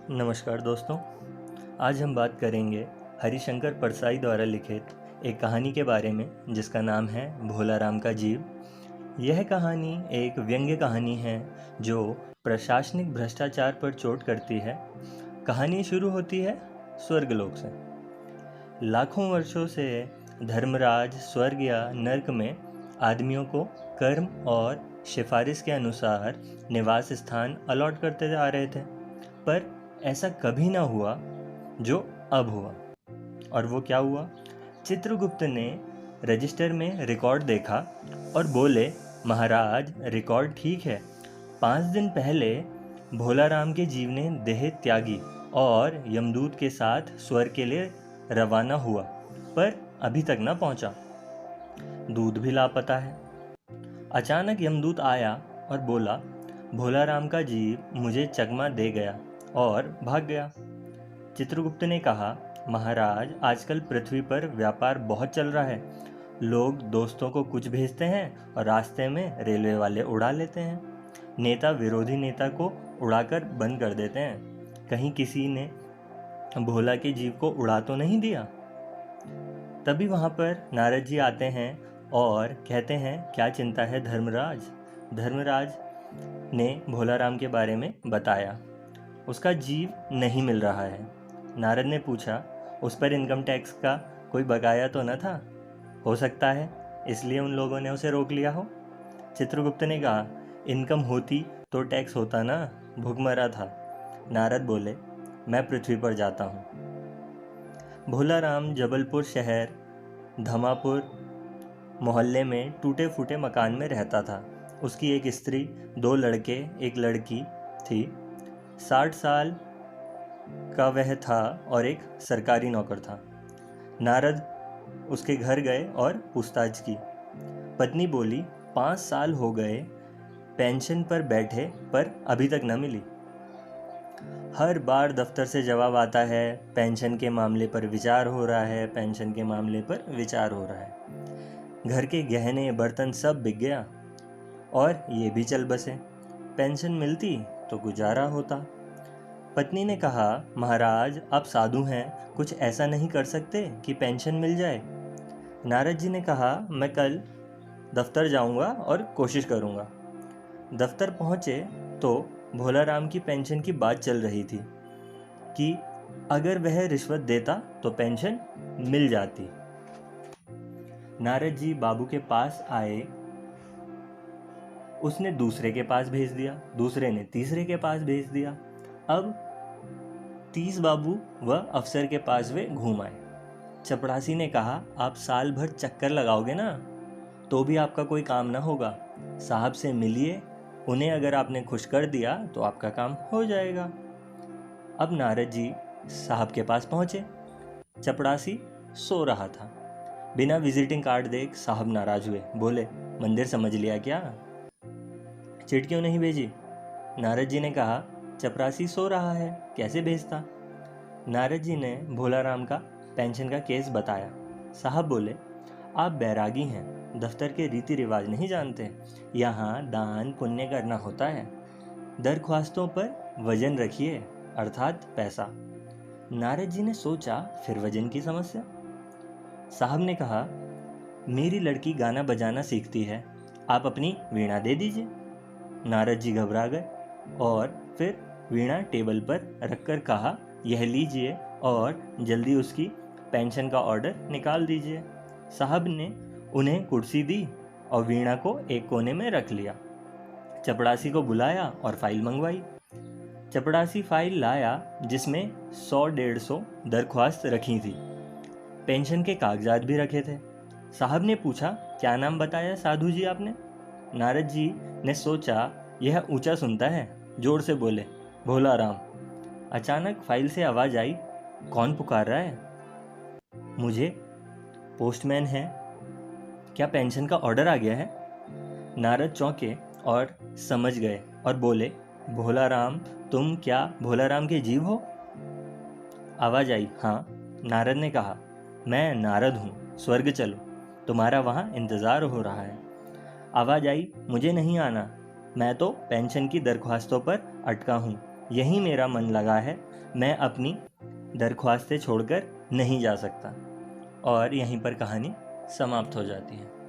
नमस्कार दोस्तों। आज हम बात करेंगे हरिशंकर परसाई द्वारा लिखित एक कहानी के बारे में जिसका नाम है भोला राम का जीव। यह कहानी एक व्यंग्य कहानी है जो प्रशासनिक भ्रष्टाचार पर चोट करती है। कहानी शुरू होती है स्वर्गलोक से। लाखों वर्षों से धर्मराज स्वर्ग या नर्क में आदमियों को कर्म और सिफारिश के अनुसार निवास स्थान अलॉट करते आ रहे थे, पर ऐसा कभी ना हुआ जो अब हुआ। और वो क्या हुआ? चित्रगुप्त ने रजिस्टर में रिकॉर्ड देखा और बोले, महाराज रिकॉर्ड ठीक है। 5 दिन पहले भोला राम के जीव ने देह त्यागी और यमदूत के साथ स्वर्ग के लिए रवाना हुआ, पर अभी तक ना पहुंचा। दूध भी लापता है। अचानक यमदूत आया और बोला, भोला राम का जीव मुझे चकमा दे गया और भाग गया। चित्रगुप्त ने कहा, महाराज आजकल पृथ्वी पर व्यापार बहुत चल रहा है। लोग दोस्तों को कुछ भेजते हैं और रास्ते में रेलवे वाले उड़ा लेते हैं। नेता विरोधी नेता को उड़ाकर बंद कर देते हैं। कहीं किसी ने भोला के जीव को उड़ा तो नहीं दिया? तभी वहाँ पर नारद जी आते हैं और कहते हैं, क्या चिंता है धर्मराज? धर्मराज ने भोला राम के बारे में बताया। उसका जीव नहीं मिल रहा है। नारद ने पूछा, उस पर इनकम टैक्स का कोई बकाया तो न था? हो सकता है इसलिए उन लोगों ने उसे रोक लिया हो। चित्रगुप्त ने कहा, इनकम होती तो टैक्स होता ना, भूखमरा था। नारद बोले, मैं पृथ्वी पर जाता हूँ। भोला राम जबलपुर शहर धमापुर मोहल्ले में टूटे फूटे मकान में रहता था। उसकी एक स्त्री, 2 लड़के, एक लड़की थी। 60 साल का वह था और एक सरकारी नौकर था। नारद उसके घर गए और पूछताछ की। पत्नी बोली, 5 साल हो गए पेंशन पर बैठे, पर अभी तक न मिली। हर बार दफ्तर से जवाब आता है, पेंशन के मामले पर विचार हो रहा है, पेंशन के मामले पर विचार हो रहा है। घर के गहने बर्तन सब बिक गया और ये भी चल बसे। पेंशन मिलती तो गुजारा होता। पत्नी ने कहा, महाराज आप साधु हैं, कुछ ऐसा नहीं कर सकते कि पेंशन मिल जाए? नारद जी ने कहा, मैं कल दफ्तर जाऊंगा और कोशिश करूंगा। दफ्तर पहुंचे तो भोला राम की पेंशन की बात चल रही थी कि अगर वह रिश्वत देता तो पेंशन मिल जाती। नारद जी बाबू के पास आए। उसने दूसरे के पास भेज दिया, दूसरे ने तीसरे के पास भेज दिया। अब 30 बाबू व अफसर के पास वे घूम आए। चपड़ासी ने कहा, आप साल भर चक्कर लगाओगे ना तो भी आपका कोई काम ना होगा। साहब से मिलिए, उन्हें अगर आपने खुश कर दिया तो आपका काम हो जाएगा। अब नारद जी साहब के पास पहुंचे। चपड़ासी सो रहा था। बिना विजिटिंग कार्ड देख साहब नाराज हुए। बोले, मंदिर समझ लिया क्या? चिट क्यों नहीं भेजी? नारद जी ने कहा, चपरासी सो रहा है, कैसे भेजता? नारद जी ने भोला राम का पेंशन का केस बताया। साहब बोले, आप बैरागी हैं, दफ्तर के रीति रिवाज नहीं जानते। यहाँ दान पुण्य करना होता है। दरख्वास्तों पर वजन रखिए, अर्थात पैसा। नारद जी ने सोचा, फिर वजन की समस्या। साहब ने कहा, मेरी लड़की गाना बजाना सीखती है, आप अपनी वीणा दे दीजिए। नारद जी घबरा गए और फिर वीणा टेबल पर रखकर कहा, यह लीजिए और जल्दी उसकी पेंशन का ऑर्डर निकाल दीजिए। साहब ने उन्हें कुर्सी दी और वीणा को एक कोने में रख लिया। चपड़ासी को बुलाया और फाइल मंगवाई। चपड़ासी फाइल लाया जिसमें 100-150 दरख्वास्त रखी थी। पेंशन के कागजात भी रखे थे। साहब ने पूछा, क्या नाम बताया साधु जी आपने? नारद जी ने सोचा, यह ऊंचा सुनता है, जोर से बोले, भोला राम। अचानक फाइल से आवाज आई, कौन पुकार रहा है? मुझे, पोस्टमैन है। क्या पेंशन का ऑर्डर आ गया है? नारद चौंके और समझ गए और बोले, भोला राम, तुम क्या भोला राम के जीव हो? आवाज आई, हाँ। नारद ने कहा, मैं नारद हूँ, स्वर्ग चलो, तुम्हारा वहाँ इंतज़ार हो रहा है। आवाज आई, मुझे नहीं आना, मैं तो पेंशन की दरख्वास्तों पर अटका हूँ, यहीं मेरा मन लगा है, मैं अपनी दरख्वास्तें छोड़कर नहीं जा सकता। और यहीं पर कहानी समाप्त हो जाती है।